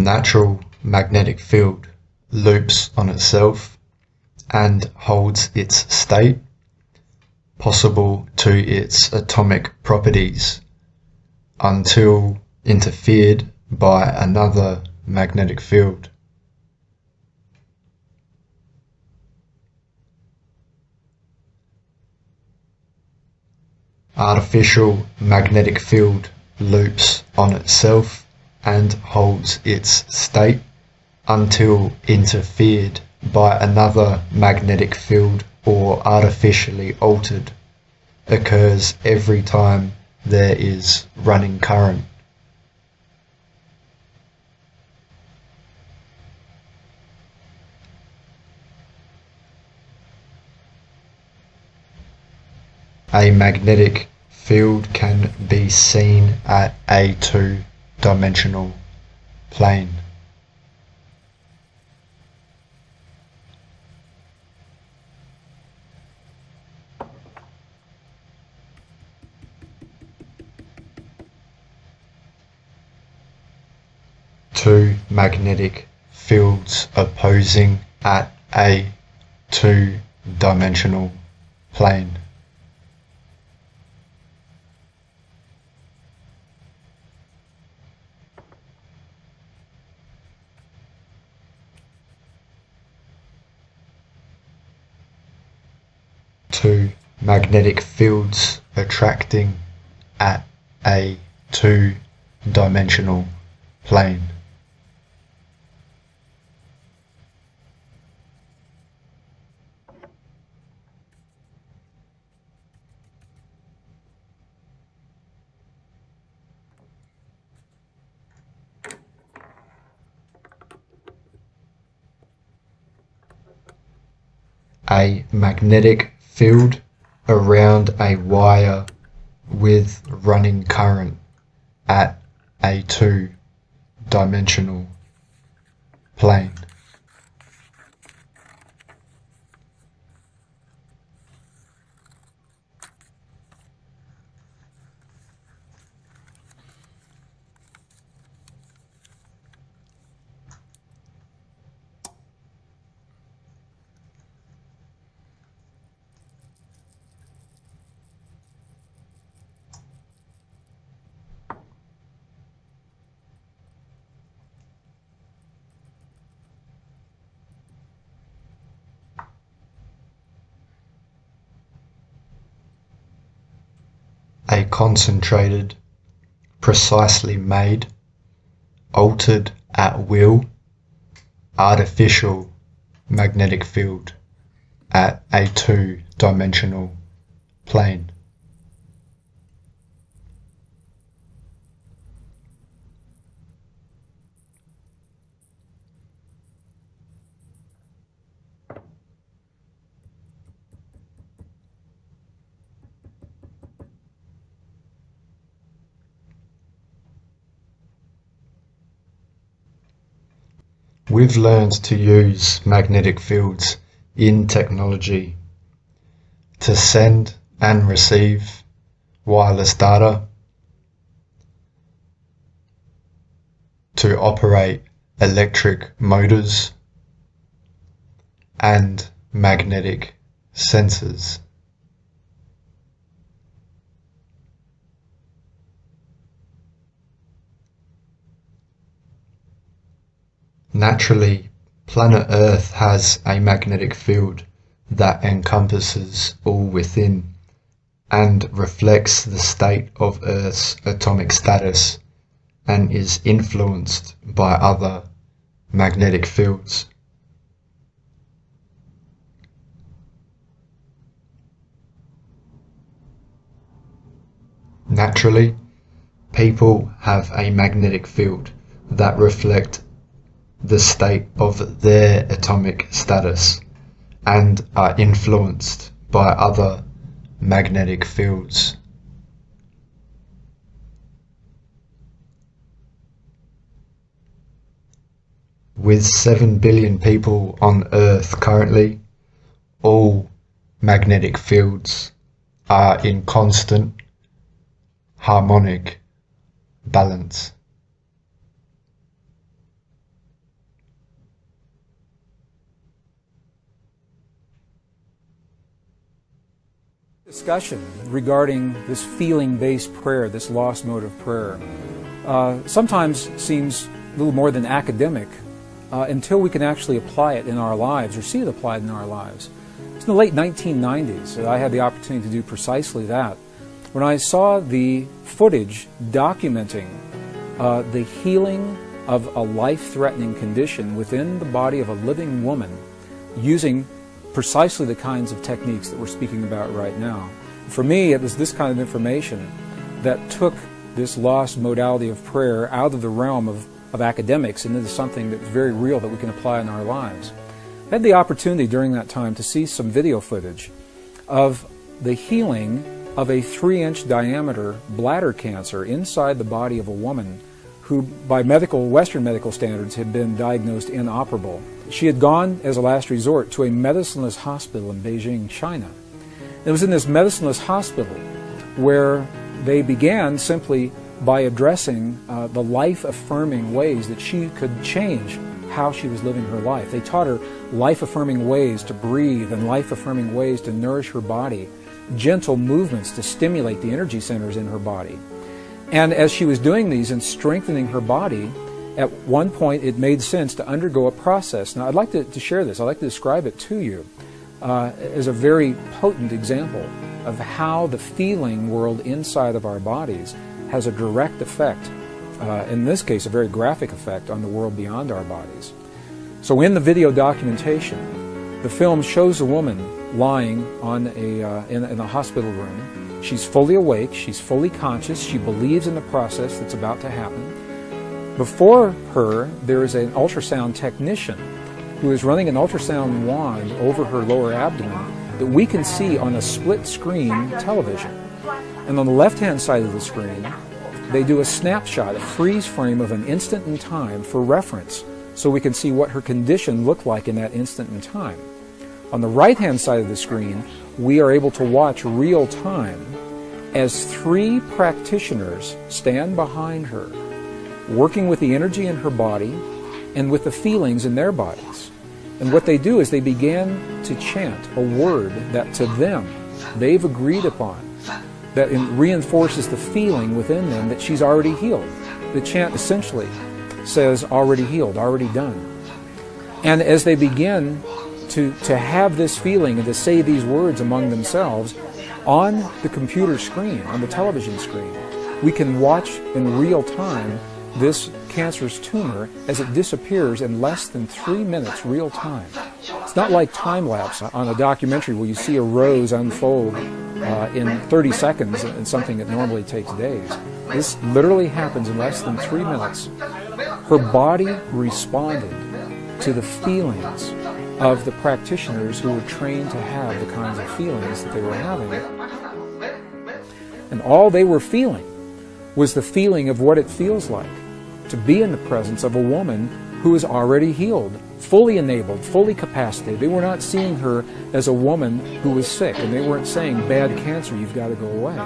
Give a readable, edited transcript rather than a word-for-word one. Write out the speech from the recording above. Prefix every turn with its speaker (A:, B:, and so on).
A: natural magnetic field loops on itself and holds its state, possible to its atomic properties, until interfered by another magnetic field. Artificial magnetic field loops on itself and holds its state until interfered by another magnetic field or artificially altered, occurs every time there is running current. A magnetic field can be seen at a two-dimensional plane. Two magnetic fields opposing at a two-dimensional plane. Two magnetic fields attracting at a two-dimensional plane. A magnetic field around a wire with running current at a two-dimensional plane. A concentrated, precisely made, altered at will, artificial magnetic field at a two-dimensional plane. We've learned to use magnetic fields in technology to send and receive wireless data, to operate electric motors and magnetic sensors. Naturally, planet Earth has a magnetic field that encompasses all within and reflects the state of Earth's atomic status and is influenced by other magnetic fields. Naturally, people have a magnetic field that reflect the state of their atomic status and are influenced by other magnetic fields. With 7 billion people on Earth currently, all magnetic fields are in constant harmonic balance.
B: Discussion regarding this feeling-based prayer, this lost mode of prayer, sometimes seems a little more than academic until we can actually apply it in our lives or see it applied in our lives. It's in the late 1990s that I had the opportunity to do precisely that, when I saw the footage documenting the healing of a life-threatening condition within the body of a living woman using precisely the kinds of techniques that we're speaking about right now. For me, it was this kind of information that took this lost modality of prayer out of the realm of academics and into something that was very real that we can apply in our lives. I had the opportunity during that time to see some video footage of the healing of a 3-inch diameter bladder cancer inside the body of a woman who, by Western medical standards, had been diagnosed inoperable. She had gone, as a last resort, to a medicineless hospital in Beijing, China. It was in this medicineless hospital where they began simply by addressing the life-affirming ways that she could change how she was living her life. They taught her life-affirming ways to breathe and life-affirming ways to nourish her body, gentle movements to stimulate the energy centers in her body. And as she was doing these and strengthening her body, at one point it made sense to undergo a process. Now I'd like to share this. I'd like to describe it to you as a very potent example of how the feeling world inside of our bodies has a direct effect, in this case a very graphic effect, on the world beyond our bodies. So in the video documentation, the film shows a woman lying on in a hospital room. She's fully awake, she's fully conscious, she believes in the process that's about to happen. Before her, there is an ultrasound technician who is running an ultrasound wand over her lower abdomen that we can see on a split-screen television. And on the left-hand side of the screen, they do a snapshot, a freeze frame of an instant in time for reference, so we can see what her condition looked like in that instant in time. On the right-hand side of the screen, we are able to watch real time as 3 practitioners stand behind her, working with the energy in her body and with the feelings in their bodies. And what they do is they begin to chant a word that to them they've agreed upon, that reinforces the feeling within them that she's already healed. The chant essentially says, already healed, already done. And as they begin to have this feeling and to say these words among themselves, on the computer screen, on the television screen, we can watch in real time this cancerous tumor as it disappears in less than 3 minutes real time. It's not like time-lapse on a documentary where you see a rose unfold in 30 seconds in something that normally takes days. This literally happens in less than 3 minutes. Her body responded to the feelings of the practitioners who were trained to have the kinds of feelings that they were having. And all they were feeling was the feeling of what it feels like to be in the presence of a woman who is already healed, fully enabled, fully capacitated. They were not seeing her as a woman who was sick, and they weren't saying, bad cancer, you've got to go away.